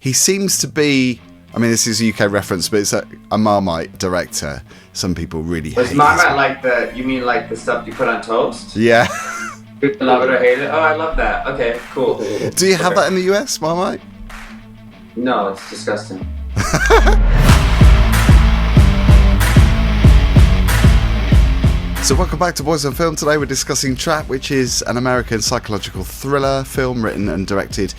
He seems to be, I mean, this is a UK reference, but it's a Marmite director. Some people really hate it. Was Marmite like you mean like the stuff you put on toast? Yeah. Love it or hate it? Oh, I love that. Okay, cool. Do you have that in the US, Marmite? No, it's disgusting. So welcome back to Boys on Film. Today we're discussing Trap, which is an American psychological thriller film written and directed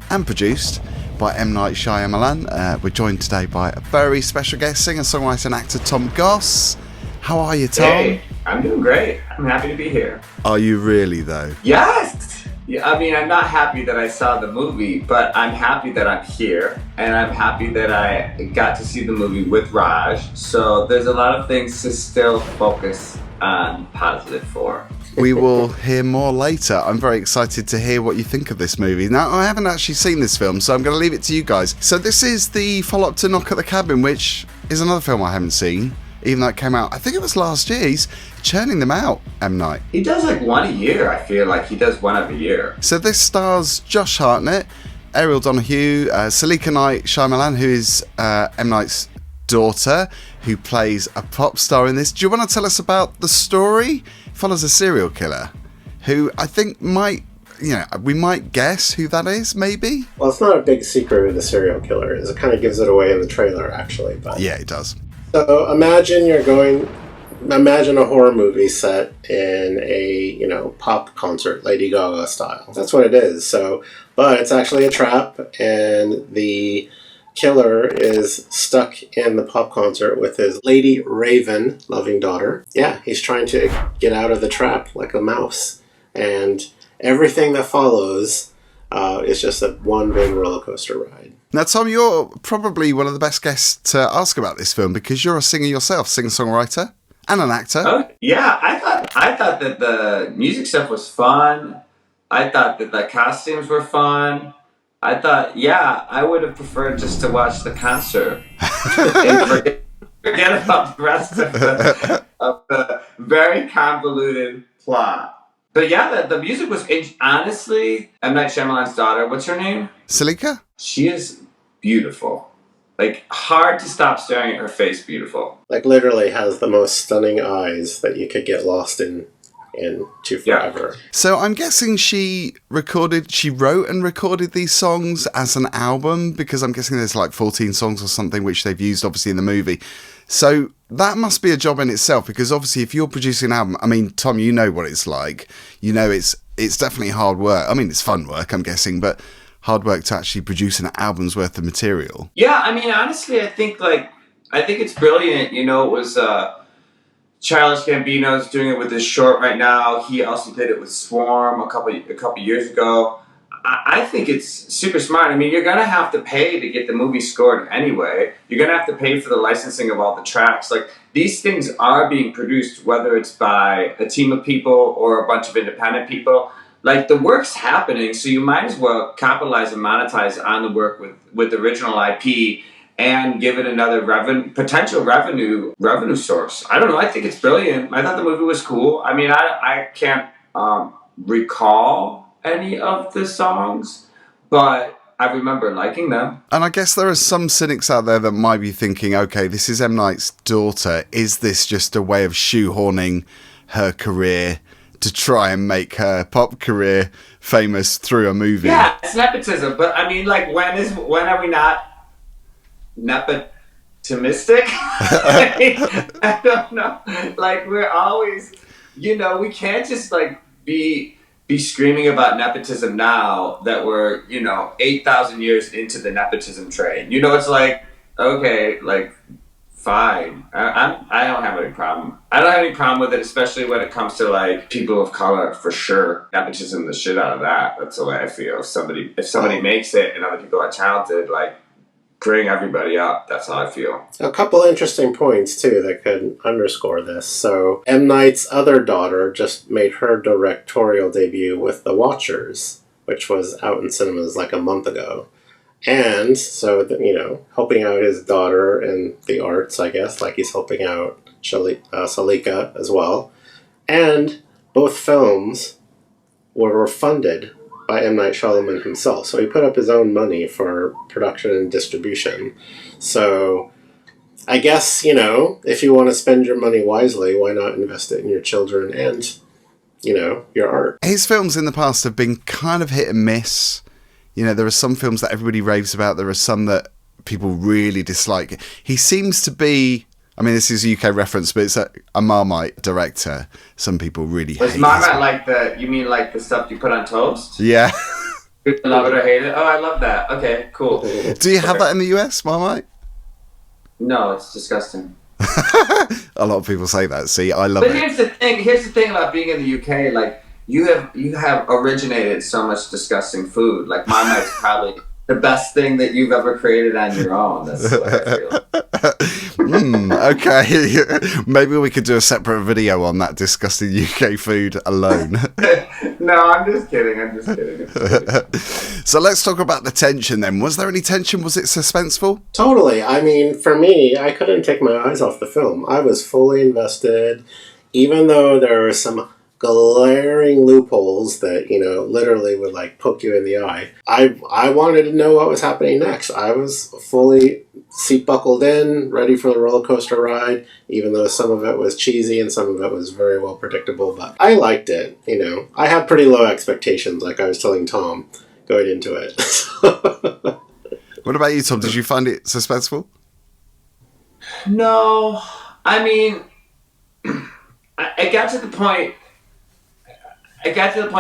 and produced by M. Night Shyamalan. We're joined today by a very special guest, singer, songwriter and actor Tom Goss. How are you, Tom? Hey, I'm doing great. I'm happy to be here. Are you really, though? Yes! Yeah, I mean, I'm not happy that I saw the movie, but I'm happy that I'm here, and I'm happy that I got to see the movie with Raj. So there's a lot of things to still focus on positive for. We will hear more later. I'm very excited to hear what you think of this movie. Now, I haven't actually seen this film, so I'm going to leave it to you guys. So this is the follow-up to Knock at the Cabin, which is another film I haven't seen, even though it came out, I think it was last year. He's churning them out, M. Night. He does like one a year, I feel like. He does one every year. So this stars Josh Hartnett, Ariel, Donoghue, Saleka Night Shyamalan, who is M. Night's daughter, who plays a pop star in this. Do you want to tell us about the story? It follows a serial killer who I think we might guess who that is, maybe? Well, it's not a big secret who the serial killer is. It kind of gives it away in the trailer, actually. But yeah, it does. So imagine a horror movie set in a, pop concert, Lady Gaga style. That's what it is. But it's actually a trap, and the killer is stuck in the pop concert with his Lady Raven loving daughter. Yeah, he's trying to get out of the trap like a mouse. And everything that follows is just one big roller coaster ride. Now, Tom, you're probably one of the best guests to ask about this film because you're a singer yourself, singer-songwriter and an actor. Oh, yeah, I thought that the music stuff was fun. I thought that the costumes were fun. I thought, I would have preferred just to watch the concert and forget about the rest of the very convoluted plot. But yeah, the music was, honestly, M. Night Shyamalan's daughter, what's her name? Saleka? She is beautiful. Like, hard to stop staring at her face beautiful. Like, literally has the most stunning eyes that you could get lost in forever. Yeah. So I'm guessing she wrote and recorded these songs as an album, because I'm guessing there's like 14 songs or something which they've used obviously in the movie. So that must be a job in itself, because obviously if you're producing an album, I mean, Tom, you know what it's like. You know it's definitely hard work. I mean, it's fun work, I'm guessing, but hard work to actually produce an album's worth of material. Yeah, I mean, honestly, I think it's brilliant. It was Childish Gambino's doing it with this short right now. He also did it with Swarm a couple years ago. I think it's super smart. I mean, you're going to have to pay to get the movie scored anyway. You're going to have to pay for the licensing of all the tracks. Like, these things are being produced, whether it's by a team of people or a bunch of independent people. Like, the work's happening, so you might as well capitalize and monetize on the work with the original IP and give it another potential revenue source. I don't know. I think it's brilliant. I thought the movie was cool. I mean, I can't recall any of the songs, but I remember liking them. And I guess there are some cynics out there that might be thinking, okay, this is M. Night's daughter. Is this just a way of shoehorning her career to try and make her pop career famous through a movie? Yeah, it's nepotism. But I mean, like, when are we not nepotimistic? I don't know. Like, we're always, we can't just like be screaming about nepotism now that we're 8,000 years into the nepotism train. It's like, okay, like, fine. I don't have any problem. I don't have any problem with it, especially when it comes to like people of color, for sure. Nepotism, the shit out of that. That's the way I feel. If somebody makes it and other people are talented, like, bring everybody up. That's how I feel. A couple interesting points, too, that could underscore this. So, M. Night's other daughter just made her directorial debut with The Watchers, which was out in cinemas like a month ago. And so, helping out his daughter in the arts, I guess, like he's helping out Saleka as well. And both films were funded by M. Night Shyamalan himself. So he put up his own money for production and distribution. So I guess, if you want to spend your money wisely, why not invest it in your children and, your art? His films in the past have been kind of hit and miss. There are some films that everybody raves about. There are some that people really dislike. He seems to be, this is a UK reference, but it's a Marmite director. Some people really hate it. Is Marmite you mean like the stuff you put on toast? Yeah. Love it or hate it? Oh, I love that. Okay, cool. Do you have that in the US, Marmite? No, it's disgusting. A lot of people say that. See, I love it. But here's the thing about being in the UK, like, you have originated so much disgusting food. Like, Marmite's probably the best thing that you've ever created on your own. That's what I feel. Okay. Maybe we could do a separate video on that disgusting UK food alone. No, I'm just kidding. So let's talk about the tension then. Was there any tension? Was it suspenseful? Totally. For me, I couldn't take my eyes off the film. I was fully invested, even though there were some glaring loopholes that, literally would poke you in the eye. I wanted to know what was happening next. I was fully seat buckled in, ready for the roller coaster ride, even though some of it was cheesy and some of it was very well predictable, but I liked it. I had pretty low expectations, like I was telling Tom going into it. What about you, Tom? Did you find it suspenseful? No, I got to the point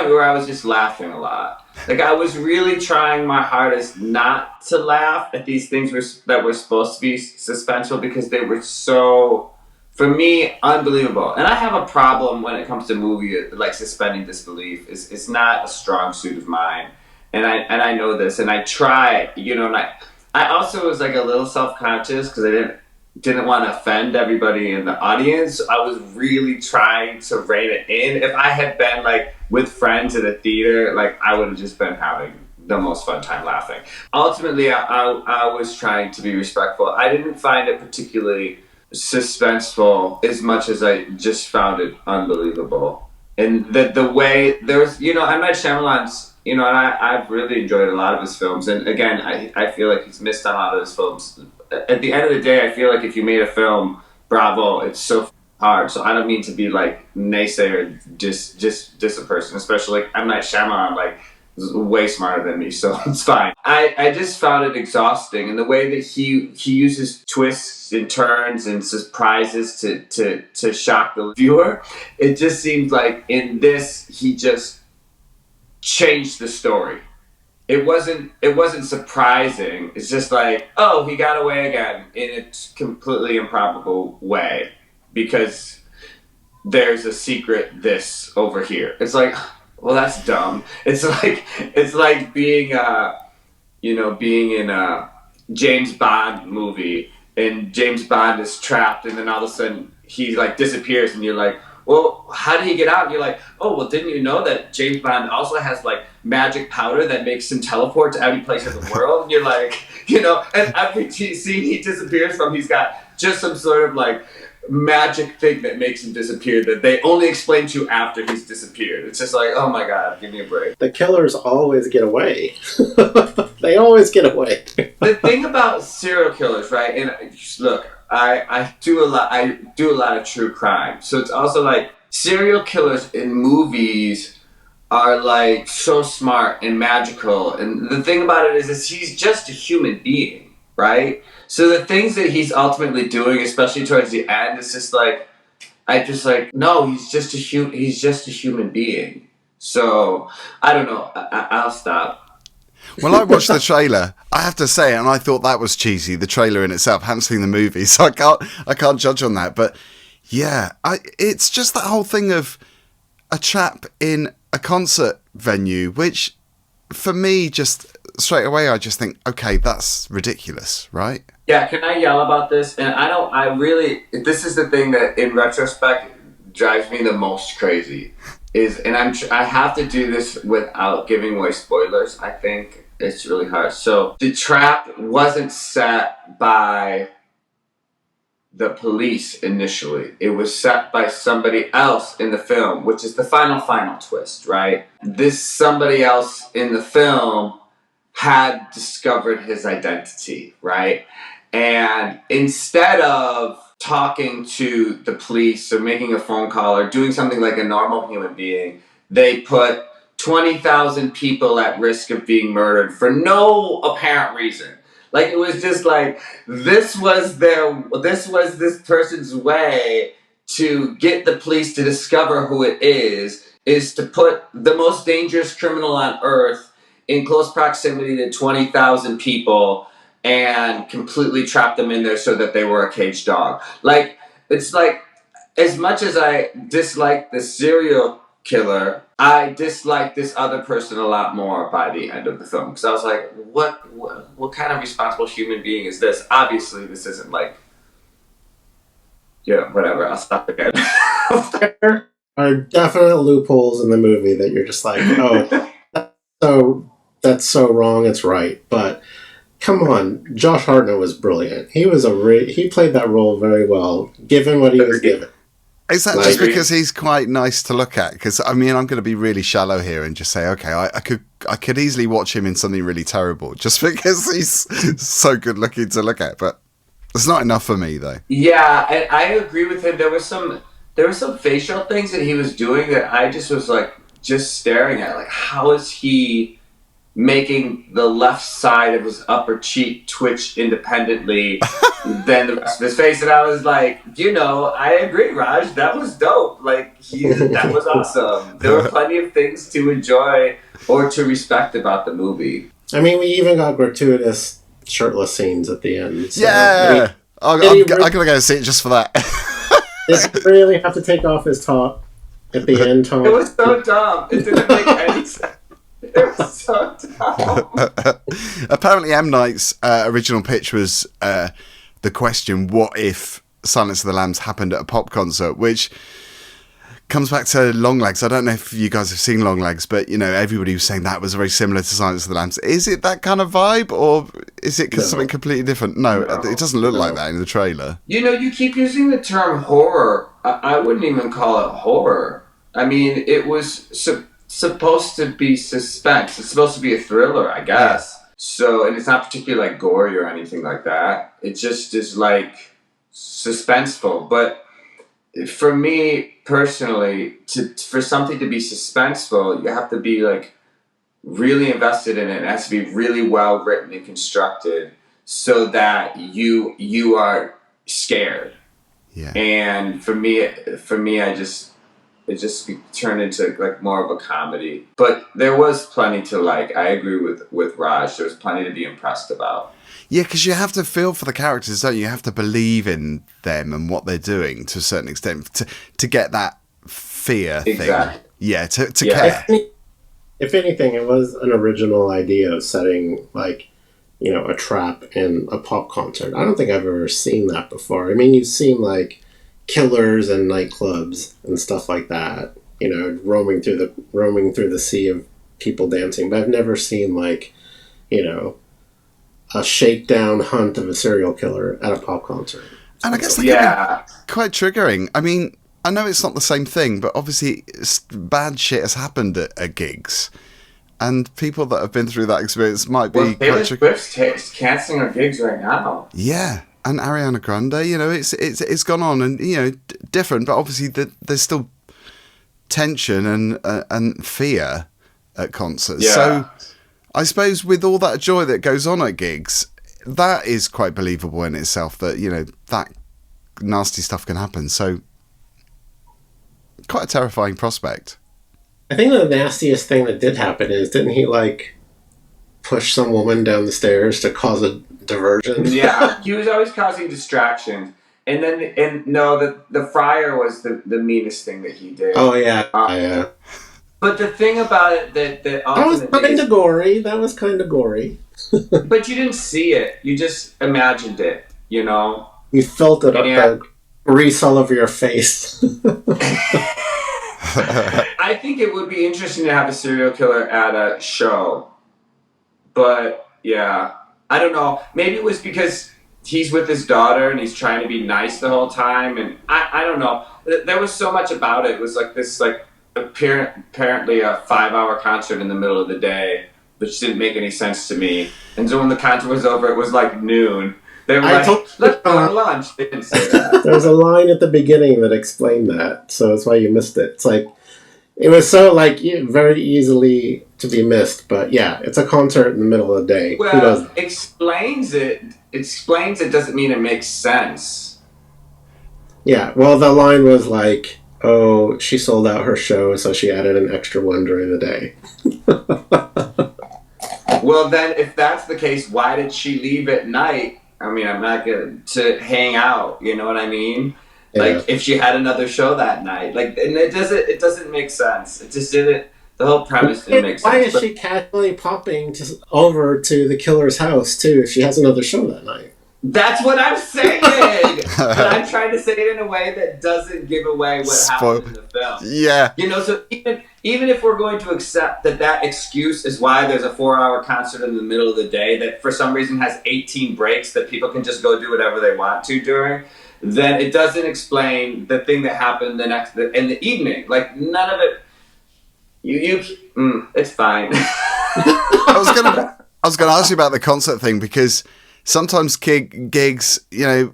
where I was just laughing a lot. Like, I was really trying my hardest not to laugh at these things that were supposed to be suspenseful because they were so, for me, unbelievable. And I have a problem when it comes to movies, like suspending disbelief. It's not a strong suit of mine. And I know this, and I try, and I also was like a little self-conscious because I didn't want to offend everybody in the audience. I was really trying to rein it in. If I had been with friends at a theater, I would have just been having the most fun time laughing. Ultimately, I was trying to be respectful. I didn't find it particularly suspenseful as much as I just found it unbelievable. And the way there's, M. Night Shyamalan's, and I've really enjoyed a lot of his films. And again, I feel like he's missed on a lot of his films. At the end of the day, I feel like if you made a film, bravo, it's so hard. So I don't mean to be naysayer, just a person, especially M. Night Shyamalan, is way smarter than me, so it's fine. I just found it exhausting, and the way that he uses twists and turns and surprises to shock the viewer, it just seems like in this he just changed the story. It wasn't surprising. It's just oh, he got away again in a completely improbable way because there's a secret this over here. It's well, that's dumb. It's like being being in a James Bond movie and James Bond is trapped and then all of a sudden he disappears and you're like, well, how did he get out? And you're like, oh, well, didn't you know that James Bond also has magic powder that makes him teleport to every place in the world? And you're like, and every scene he disappears from, he's got just some sort of magic thing that makes him disappear that they only explain to you after he's disappeared. It's just oh my God, give me a break. The killers always get away. They always get away. The thing about serial killers, right? And look, I do a lot of true crime. So it's also serial killers in movies are so smart and magical. And the thing about it is he's just a human being, right? So the things that he's ultimately doing, especially towards the end, it's just no, he's just a human being. So I don't know. I'll stop. Well, I watched the trailer, I have to say, and I thought that was cheesy, the trailer in itself. I haven't seen the movie, so I can't judge on that. But yeah, it's just that whole thing of a chap in a concert venue, which for me, just straight away, I just think, okay, that's ridiculous, right? Yeah, can I yell about this? And this is the thing that in retrospect drives me the most crazy. I have to do this without giving away spoilers. I think it's really hard. So the trap wasn't set by the police initially. It was set by somebody else in the film, which is the final twist, right? This somebody else in the film had discovered his identity, right? And instead of talking to the police or making a phone call or doing something like a normal human being, they put 20,000 people at risk of being murdered for no apparent reason. Like, it was just like, this was this person's way to get the police to discover who it is to put the most dangerous criminal on earth in close proximity to 20,000 people and completely trap them in there so that they were a caged dog. Like, it's like, as much as I dislike the serial killer, I disliked this other person a lot more by the end of the film. Because I was like, what kind of responsible human being is this? Obviously, this isn't like, yeah, whatever, I'll stop again. There are definite loopholes in the movie that you're just like, oh, that's so wrong, it's right. But come on, Josh Hartnett was brilliant. He was he played that role very well, given what he was given. Is that just because he's quite nice to look at? Because, I mean, I'm going to be really shallow here and just say, okay, I could easily watch him in something really terrible just because he's so good looking to look at. But it's not enough for me, though. Yeah, and I agree with him. There were some facial things that he was doing that I just was like, just staring at. Like, how is he making the left side of his upper cheek twitch independently than the rest of his face? And I was like, I agree, Raj, that was dope. Like, that was awesome. There were plenty of things to enjoy or to respect about the movie. I mean, we even got gratuitous shirtless scenes at the end. So, yeah! I'm going to go see it just for that. Did he really have to take off his top at the end, Tom? It was so dumb. It didn't make any sense. It was so dumb. Apparently, M. Night's original pitch was the question, what if Silence of the Lambs happened at a pop concert? Which comes back to Longlegs. I don't know if you guys have seen Longlegs, but, everybody was saying that was very similar to Silence of the Lambs. Is it that kind of vibe, or is it something completely different? No, it doesn't look like that in the trailer. You keep using the term horror. I wouldn't even call it horror. I mean, it was supposed to be suspense. It's supposed to be a thriller, I guess. Yeah. So, and it's not particularly like gory or anything like that. It just is like suspenseful. But for me personally, for something to be suspenseful, you have to be like really invested in it. It has to be really well written and constructed so that you are scared. Yeah. And for me, it just turned into like more of a comedy. But there was plenty to like. I agree with Raj. There was plenty to be impressed about. Yeah, because you have to feel for the characters, don't you? You have to believe in them and what they're doing to a certain extent to get that fear exactly. thing. Yeah, to care. If anything, it was an original idea of setting like, a trap in a pop concert. I don't think I've ever seen that before. I mean, you've seen like killers and nightclubs and stuff like that, roaming through the sea of people dancing. But I've never seen like, a shakedown hunt of a serial killer at a pop concert. And I guess that can be quite triggering. I mean, I know it's not the same thing, but obviously bad shit has happened at gigs. And people that have been through that experience might be Taylor Swift's cancelling her gigs right now. Yeah. And Ariana Grande, it's gone on and, different, but obviously there's still tension and fear at concerts. Yeah. So I suppose with all that joy that goes on at gigs, that is quite believable in itself that, that nasty stuff can happen. So quite a terrifying prospect. I think the nastiest thing that did happen is, didn't he push some woman down the stairs to cause a diversion? Yeah, he was always causing distractions. And then, the fryer was the meanest thing that he did. Oh, yeah. Yeah. But the thing about it that was kind of gory. That was kind of gory. But you didn't see it. You just imagined it, You felt it up the grease all over your face. I think it would be interesting to have a serial killer at a show. But, yeah, I don't know. Maybe it was because he's with his daughter and he's trying to be nice the whole time, and I don't know. There was so much about it. It was like this apparently a 5-hour concert in the middle of the day, which didn't make any sense to me. And so when the concert was over, it was like noon. They were let's go to lunch. They didn't say that. There was a line at the beginning that explained that, so that's why you missed it. It's like, it was so like very easily to be missed, but yeah, it's a concert in the middle of the day. Well, who doesn't? Explains it doesn't mean it makes sense. Yeah, well, the line was like, oh, she sold out her show, so she added an extra one during the day. Well, then, if that's the case, why did she leave at night? I mean, I'm not good to hang out. You know what I mean? Yeah. Like, if she had another show that night, like, and it doesn't make sense. It just didn't. The whole premise didn't make sense. Why is she casually popping over to the killer's house too if she has another show that night? That's what I'm saying. But I'm trying to say it in a way that doesn't give away what happened in the film. Yeah. You know, so even if we're going to accept that excuse is why there's a 4-hour concert in the middle of the day that for some reason has 18 breaks that people can just go do whatever they want to during, then it doesn't explain the thing that happened in the evening. Like, none of it. It's fine. I was gonna ask you about the concert thing, because sometimes gigs, you know,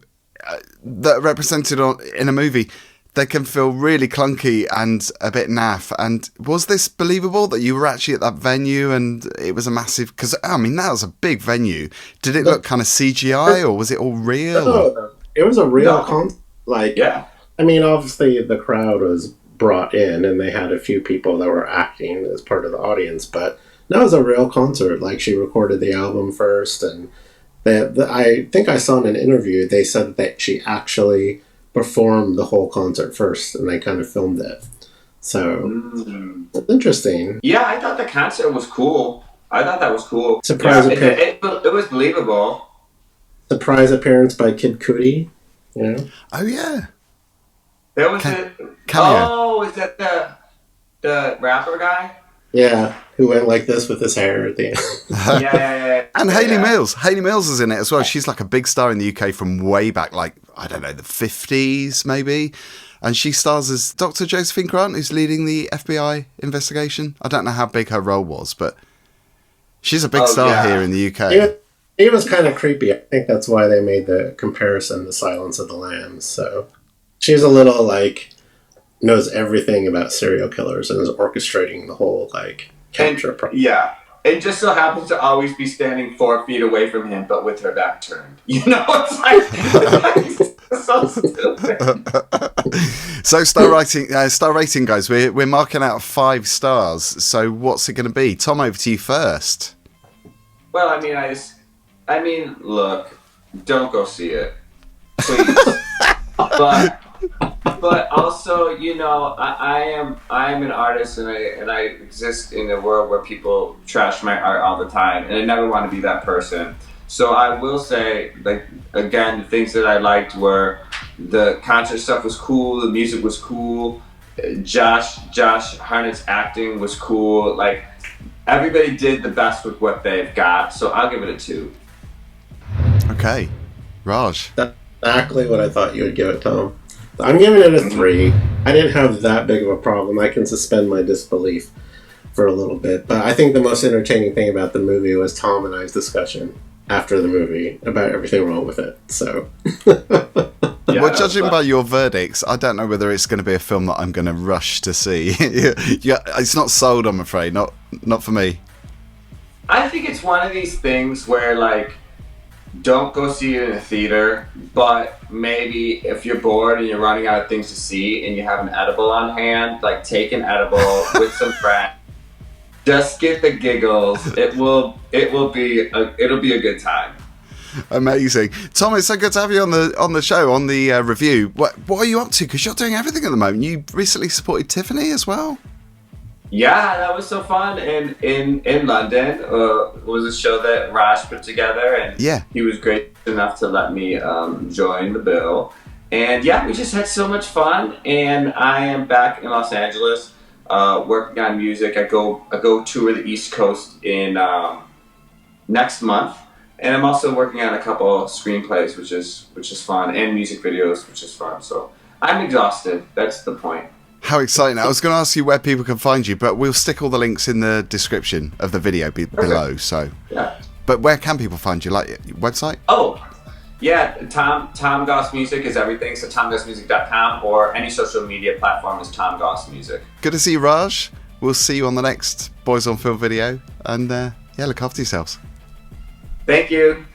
that are represented in a movie, they can feel really clunky and a bit naff. And was this believable that you were actually at that venue and it was a massive? Because I mean, that was a big venue. Did it look kind of CGI or was it all real? No, it was a real concert. Like, yeah. I mean, obviously the crowd was brought in and they had a few people that were acting as part of the audience, but that was a real concert. Like, she recorded the album first, and I think I saw in an interview they said that she actually performed the whole concert first and they kind of filmed it. So it's interesting. Yeah, I thought the concert was cool. I thought that was cool. Surprise appearance. It was believable. Surprise appearance by Kid Cudi, you know? Oh yeah. There was cameo. Oh, is that the rapper guy? Yeah, who went like this with his hair at the end. Yeah. And Hayley Mills. Hayley Mills is in it as well. She's like a big star in the UK from way back, like, I don't know, the 50s maybe. And she stars as Dr. Josephine Grant, who's leading the FBI investigation. I don't know how big her role was, but she's a big star here in the UK. He was kind of creepy. I think that's why they made the comparison to Silence of the Lambs. So she's a little, like, knows everything about serial killers and is orchestrating the whole, like, capture process. Yeah. It just so happens to always be standing 4 feet away from him, but with her back turned. You know, it's like so stupid. So star rating, guys. We're marking out 5 stars. So what's it going to be? Tom, over to you first. Well, I mean, look, don't go see it, please. But also, you know, I am an artist, and I exist in a world where people trash my art all the time, and I never want to be that person. So I will say, like, again, the things that I liked were the concert stuff was cool, the music was cool, Josh Hartnett's acting was cool. Like, everybody did the best with what they've got, so I'll give it a 2. Okay, Raj. That's exactly what I thought you would give it, Tom. I'm giving it a 3. I didn't have that big of a problem. I can suspend my disbelief for a little bit. But I think the most entertaining thing about the movie was Tom and I's discussion after the movie about everything wrong with it. So, well, judging by your verdicts, I don't know whether it's going to be a film that I'm going to rush to see. Yeah, it's not sold, I'm afraid. Not for me. I think it's one of these things where, like, don't go see it in a theater, but maybe if you're bored and you're running out of things to see and you have an edible on hand, like, take an edible with some friends. Just get the giggles. It'll be a good time. Amazing, Tom. It's so good to have you on the show, on the review. What are you up to? Because you're doing everything at the moment. You recently supported Tiffany as well. Yeah, that was so fun. And in London, it was a show that Raj put together, and he was great enough to let me join the bill. And yeah, we just had so much fun. And I am back in Los Angeles, working on music. I go tour the East Coast in next month, And I'm also working on a couple screenplays, which is fun, and music videos, which is fun. So I'm exhausted. That's the point. How exciting. I was going to ask you where people can find you, but we'll stick all the links in the description of the video below. So, yeah. But where can people find you? Like your website? Oh, yeah. Tom Goss Music is everything. So TomGossMusic.com, or any social media platform is Tom Goss Music. Good to see you, Raj. We'll see you on the next Boys on Film video. And yeah, look after yourselves. Thank you.